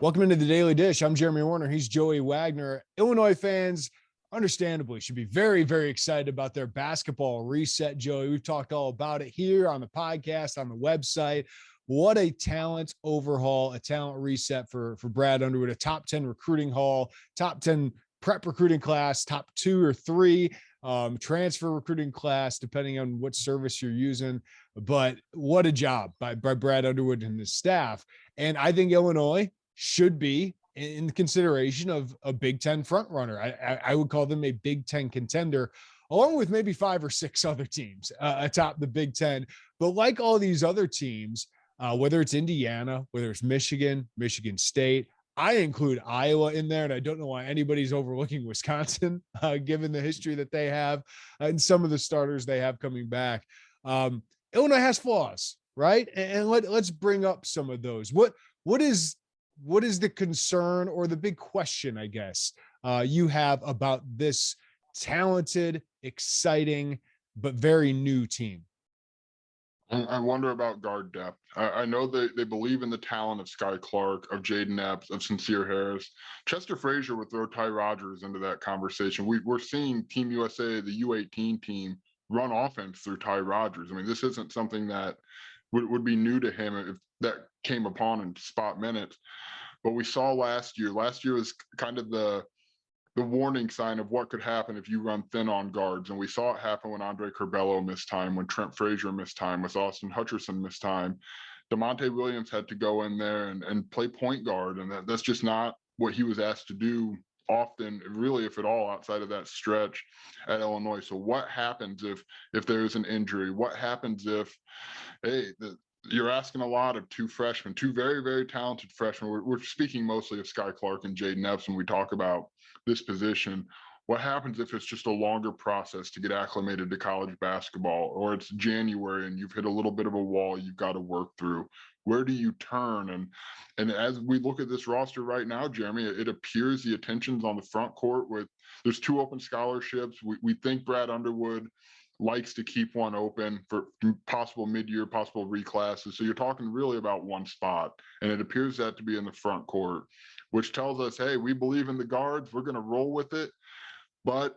Welcome into the Daily Dish. I'm Jeremy Warner. He's Joey Wagner. Illinois fans, understandably, should be very, very excited about their basketball reset, Joey. We've talked all about it here on the podcast, on the website. What a talent overhaul, a talent reset for Brad Underwood, a top 10 recruiting haul, top 10 prep recruiting class, top 2 or 3 transfer recruiting class, depending on what service you're using. But what a job by Brad Underwood and his staff. And I think Illinois should be in consideration of a Big Ten front runner. I would call them a Big Ten contender, along with maybe 5 or 6 other teams atop the Big Ten. But like all these other teams, whether it's Indiana, whether it's Michigan, Michigan State, I include Iowa in there, and I don't know why anybody's overlooking Wisconsin, given the history that they have and some of the starters they have coming back. Illinois has flaws, right? And let's bring up some of those. What is the concern or the big question, I guess, you have about this talented, exciting, but very new team? I wonder about guard depth. I know they believe in the talent of Sky Clark, of Jaden Epps, of Sincere Harris. Chester Frazier would throw Ty Rodgers into that conversation. We're seeing Team USA, the U18 team, run offense through Ty Rodgers. I mean, this isn't something that would be new to him if that came upon in spot minutes. But we saw last year. Last year was kind of the warning sign of what could happen if you run thin on guards. And we saw it happen when Andre Curbelo missed time, when Trent Frazier missed time, with Austin Hutcherson missed time. DeMonte Williams had to go in there and play point guard. And that's just not what he was asked to do often, really, if at all, outside of that stretch at Illinois. So what happens if there's an injury? What happens if, you're asking a lot of two freshmen, two very, very talented freshmen. We're speaking mostly of Sky Clark and Jaden Epps when we talk about this position. What happens if it's just a longer process to get acclimated to college basketball, or it's January and you've hit a little bit of a wall you've got to work through? Where do you turn? And as we look at this roster right now, Jeremy, it appears the attention's on the front court with there's 2 open scholarships. We think Brad Underwood likes to keep one open for possible mid-year, possible reclasses. So you're talking really about one spot, and it appears that to be in the front court, which tells us, hey, we believe in the guards. We're going to roll with it, but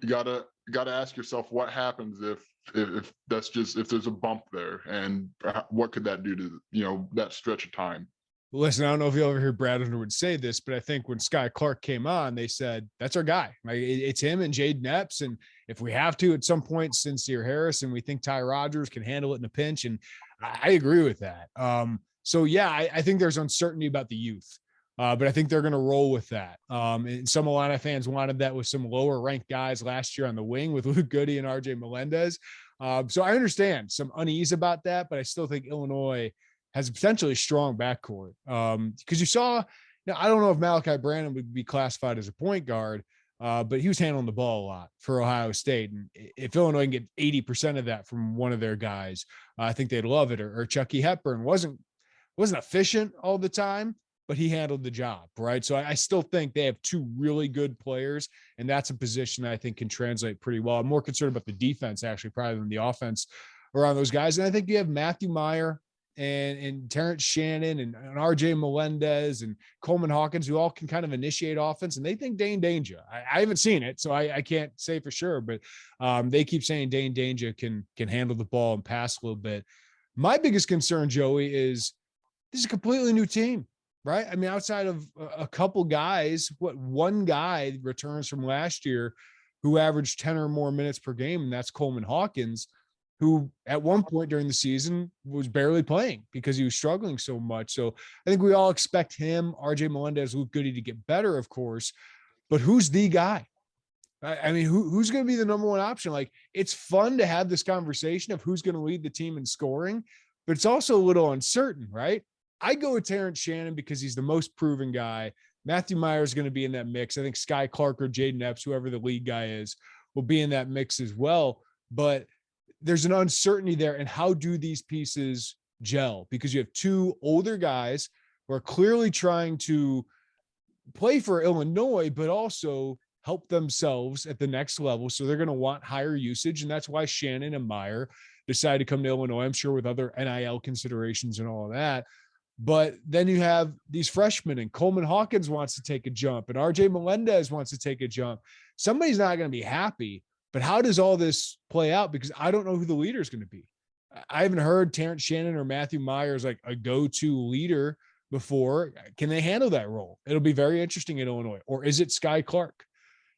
you gotta ask yourself what happens if there's a bump there, and what could that do to that stretch of time. Listen, I don't know if you'll ever hear Brad Underwood say this, but I think when Sky Clark came on, they said, that's our guy. Like, it's him and Jaden Epps. And if we have to, at some point, Sincere Harris, and we think Ty Rodgers can handle it in a pinch. And I agree with that. So, yeah, I think there's uncertainty about the youth. But I think they're going to roll with that. And some Illini fans wanted that with some lower ranked guys last year on the wing with Luke Goody and RJ Melendez. So I understand some unease about that, but I still think Illinois has a potentially strong backcourt. Because you saw, now I don't know if Malachi Branham would be classified as a point guard, but he was handling the ball a lot for Ohio State. And if Illinois can get 80% of that from one of their guys, I think they'd love it. Or Chucky Hepburn wasn't efficient all the time, but he handled the job, right? So I still think they have 2 really good players, and that's a position that I think can translate pretty well. I'm more concerned about the defense, actually, probably than the offense around those guys. And I think you have Matthew Meyer and Terrence Shannon and RJ Melendez and Coleman Hawkins, who all can kind of initiate offense, and they think Dane Danger. I haven't seen it, so I can't say for sure, but they keep saying Dane Danger can handle the ball and pass a little bit. My biggest concern, Joey, is this is a completely new team, right? I mean, outside of a couple guys, one guy returns from last year who averaged 10 or more minutes per game, and that's Coleman Hawkins, who at one point during the season was barely playing because he was struggling so much. So I think we all expect him, RJ Melendez, Luke Goody to get better, of course, but who's the guy? I mean, who's going to be the number one option? Like, it's fun to have this conversation of who's going to lead the team in scoring, but it's also a little uncertain, right? I go with Terrence Shannon because he's the most proven guy. Matthew Meyer is going to be in that mix. I think Sky Clark or Jaden Epps, whoever the lead guy is, will be in that mix as well. But there's an uncertainty there. And how do these pieces gel? Because you have 2 older guys who are clearly trying to play for Illinois, but also help themselves at the next level. So they're going to want higher usage. And that's why Shannon and Meyer decided to come to Illinois, I'm sure with other NIL considerations and all of that. But then you have these freshmen, and Coleman Hawkins wants to take a jump, and RJ Melendez wants to take a jump. Somebody's not going to be happy. But how does all this play out? Because I don't know who the leader is going to be. I haven't heard Terrence Shannon or Matthew Myers like a go-to leader before. Can they handle that role? It'll be very interesting in Illinois. Or is it Sky Clark?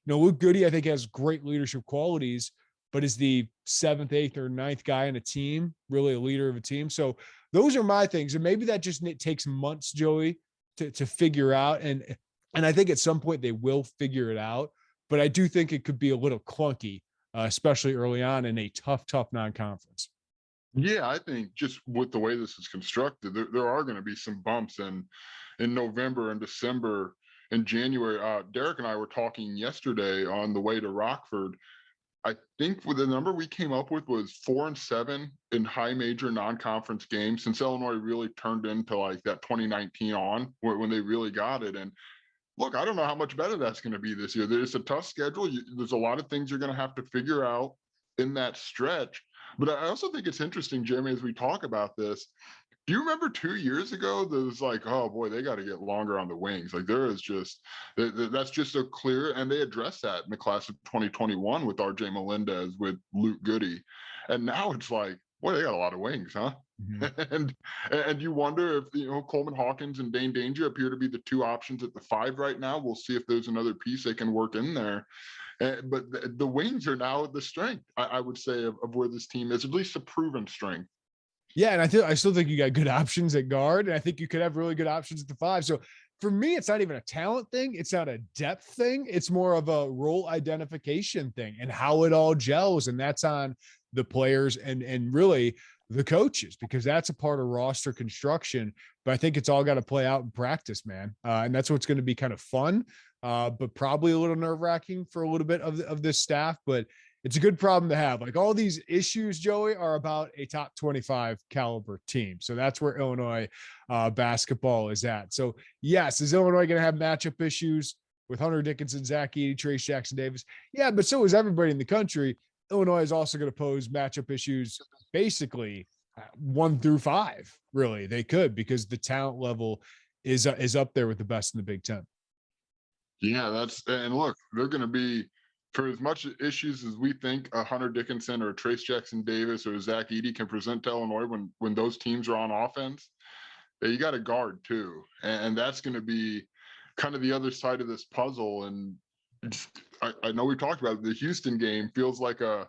Luke Goody, I think, has great leadership qualities, but is the seventh, eighth, or ninth guy in a team really a leader of a team? So those are my things. And maybe that just takes months, Joey, to figure out. And I think at some point they will figure it out. But I do think it could be a little clunky, especially early on in a tough non-conference. Yeah, I think just with the way this is constructed, there are going to be some bumps in November and December and January. Derek and I were talking yesterday on the way to Rockford. I think with the number we came up with was 4-7 in high major non-conference games since Illinois really turned into like that 2019 on when they really got it. And look, I don't know how much better that's going to be this year. There's a tough schedule. There's a lot of things you're going to have to figure out in that stretch. But I also think it's interesting, Jeremy, as we talk about this. Do you remember 2 years ago? There was like, oh boy, they got to get longer on the wings. Like there is just that's just so clear, and they addressed that in the class of 2021 with RJ Melendez, with Luke Goody, and now it's like, boy, they got a lot of wings, huh? Mm-hmm. and you wonder if Coleman Hawkins and Dane Danger appear to be the two options at the 5 right now. We'll see if there's another piece they can work in there. But the wings are now the strength, I would say, of where this team is, at least a proven strength. Yeah, and I still think you got good options at guard, and I think you could have really good options at the 5. So for me, it's not even a talent thing. It's not a depth thing. It's more of a role identification thing and how it all gels. And that's on the players and really the coaches, because that's a part of roster construction. But I think it's all got to play out in practice, man. And that's what's going to be kind of fun, but probably a little nerve-wracking for a little bit of this staff. But it's a good problem to have. Like all these issues, Joey, are about a top 25 caliber team. So that's where Illinois basketball is at. So yes, is Illinois going to have matchup issues with Hunter Dickinson, Zach Edey, Trace Jackson Davis? Yeah, but so is everybody in the country. Illinois is also going to pose matchup issues basically 1 through 5. Really, they could, because the talent level is up there with the best in the Big Ten. Yeah, and look, they're going to be, for as much issues as we think a Hunter Dickinson or a Trace Jackson Davis or Zach Edey can present to Illinois when those teams are on offense, you got to guard too. And that's going to be kind of the other side of this puzzle. And I know we talked about it. The Houston game feels like a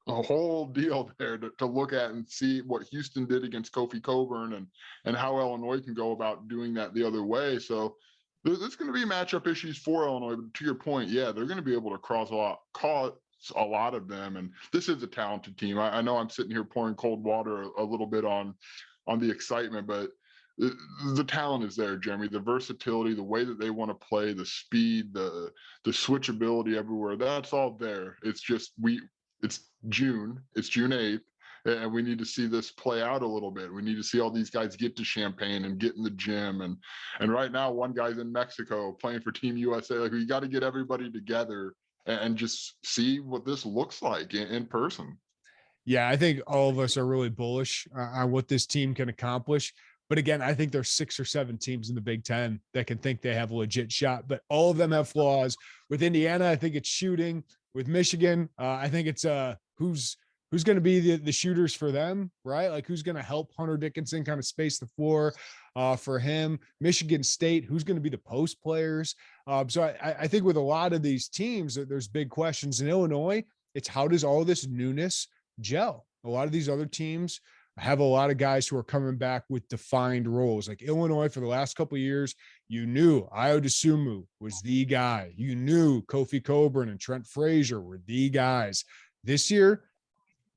whole deal there to look at and see what Houston did against Kofi Coburn and how Illinois can go about doing that the other way. So there's going to be matchup issues for Illinois. But to your point, yeah, they're going to be able to cause a lot of them. And this is a talented team. I know I'm sitting here pouring cold water a little bit on the excitement, but the talent is there, Jeremy. The versatility, the way that they want to play, the speed, the switchability everywhere, that's all there. It's just it's June 8th. And we need to see this play out a little bit. We need to see all these guys get to Champaign and get in the gym. And right now, one guy's in Mexico playing for Team USA. Like, we got to get everybody together and just see what this looks like in person. Yeah, I think all of us are really bullish on what this team can accomplish. But again, I think there's 6 or 7 teams in the Big Ten that can think they have a legit shot, but all of them have flaws. With Indiana, I think it's shooting. With Michigan, I think it's who's going to be the shooters for them, right? Like who's going to help Hunter Dickinson kind of space the floor for him? Michigan State, who's going to be the post players? So I think with a lot of these teams, there's big questions. In Illinois, it's how does all this newness gel? A lot of these other teams have a lot of guys who are coming back with defined roles. Like Illinois, for the last couple of years, you knew Ayo Dosunmu was the guy. You knew Kofi Coburn and Trent Frazier were the guys. This year,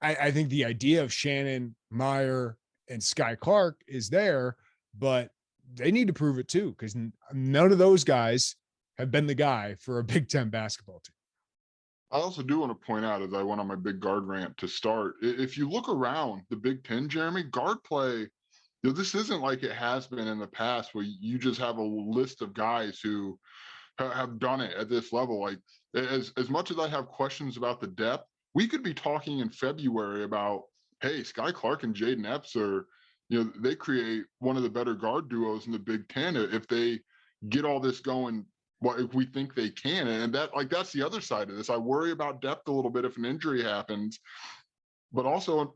I think the idea of Shannon, Meyer, and Sky Clark is there, but they need to prove it too, because none of those guys have been the guy for a Big Ten basketball team. I also do want to point out, as I went on my big guard rant to start, if you look around the Big Ten, Jeremy, guard play, this isn't like it has been in the past where you just have a list of guys who have done it at this level. Like as much as I have questions about the depth, we could be talking in February about, hey, Sky Clark and Jaden Epps are they create one of the better guard duos in the Big Ten if they get all this going. Well, if we think they can, and that's the other side of this. I worry about depth a little bit if an injury happens, but also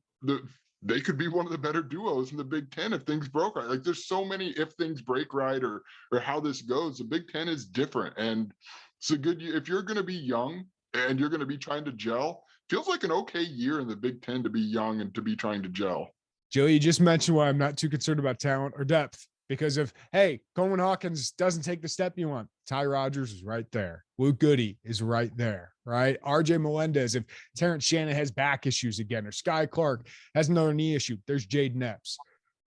they could be one of the better duos in the Big Ten if things broke right. Like there's so many if things break right or how this goes. The Big Ten is different, and it's a good if you're going to be young and you're going to be trying to gel. Feels like an okay year in the Big Ten to be young and to be trying to gel. Joey, you just mentioned why I'm not too concerned about talent or depth. Because if, hey, Coleman Hawkins doesn't take the step you want, Ty Rodgers is right there. Luke Goody is right there, right? RJ Melendez, if Terrence Shannon has back issues again, or Sky Clark has another knee issue, there's Jaden Epps,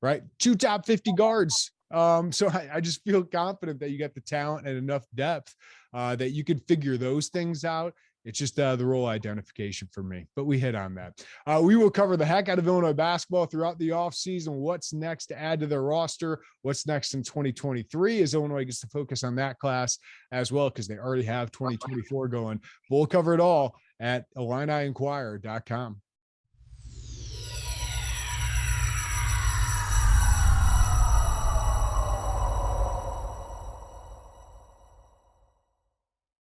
right? 2 top 50 guards. So I just feel confident that you got the talent and enough depth that you could figure those things out. It's just the role identification for me, but we hit on that. We will cover the heck out of Illinois basketball throughout the offseason. What's next to add to their roster? What's next in 2023 as Illinois gets to focus on that class as well, because they already have 2024 going. We'll cover it all at IlliniInquirer.com.